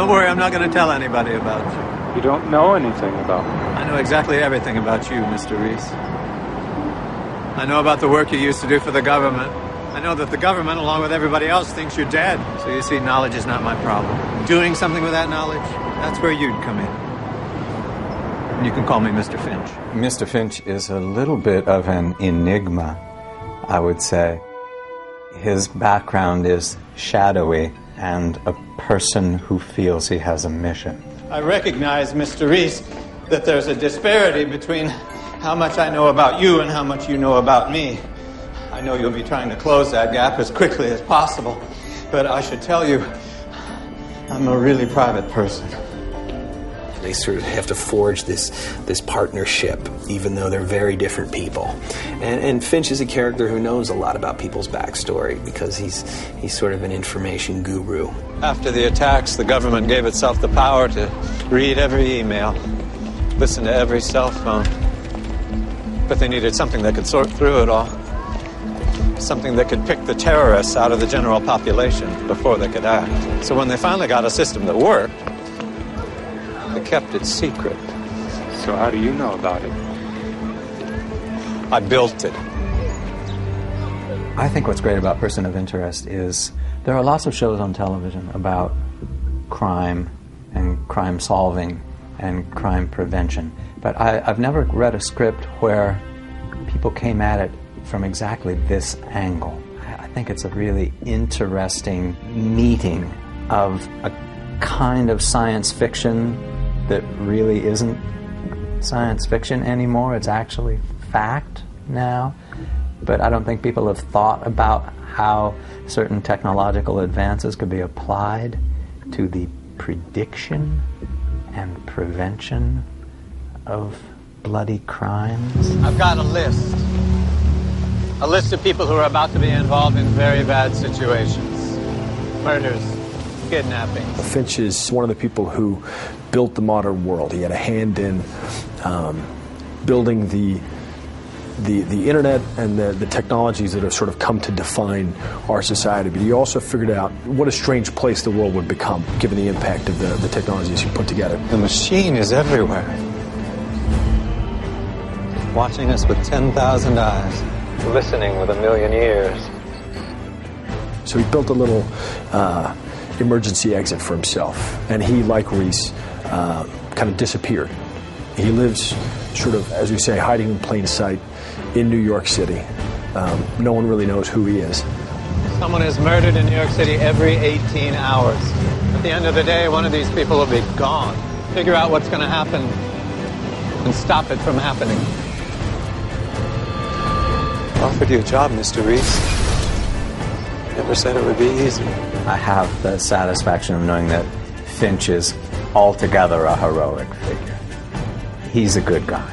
Don't worry, I'm not going to tell anybody about you. You don't know anything about me. I know exactly everything about you, Mr. Reese. I know about the work you used to do for the government. I know that the government, along with everybody else, thinks you're dead. So you see, knowledge is not my problem. Doing something with that knowledge, that's where you'd come in. And you can call me Mr. Finch. Mr. Finch is a little bit of an enigma, I would say. His background is shadowy and a person who feels he has a mission. I recognize, Mr. Reese, that there's a disparity between how much I know about you and how much you know about me. I know you'll be trying to close that gap as quickly as possible, but I should tell you, I'm a really private person. They sort of have to forge this partnership, even though they're very different people. And Finch is a character who knows a lot about people's backstory because he's sort of an information guru. After the attacks, the government gave itself the power to read every email, listen to every cell phone. But they needed something that could sort through it all. Something that could pick the terrorists out of the general population before they could act. So when they finally got a system that worked, they kept it secret. So how do you know about it? I built it. I think what's great about Person of Interest is there are lots of shows on television about crime and crime solving and crime prevention. But I've never read a script where people came at it from exactly this angle. I think it's a really interesting meeting of a kind of science fiction that really isn't science fiction anymore. It's actually fact now. But I don't think people have thought about how certain technological advances could be applied to the prediction and prevention of bloody crimes. I've got a list of people who are about to be involved in very bad situations. Murders, kidnappings. Finch is one of the people who built the modern world. He had a hand in building the internet and the technologies that have sort of come to define our society. But he also figured out what a strange place the world would become given the impact of the technologies he put together. The machine is everywhere, watching us with 10,000 eyes, listening with 1,000,000 ears. So he built a little emergency exit for himself, and he, like Reese, kind of disappeared. He lives sort of, as we say, hiding in plain sight in New York City. No one really knows who he is. Someone is murdered in New York City every 18 hours. At the end of the day, one of these people will be gone. Figure out what's going to happen and stop it from happening. I offered you a job, Mr. Reese. Never said it would be easy. I have the satisfaction of knowing that Finch is altogether a heroic figure. He's a good guy.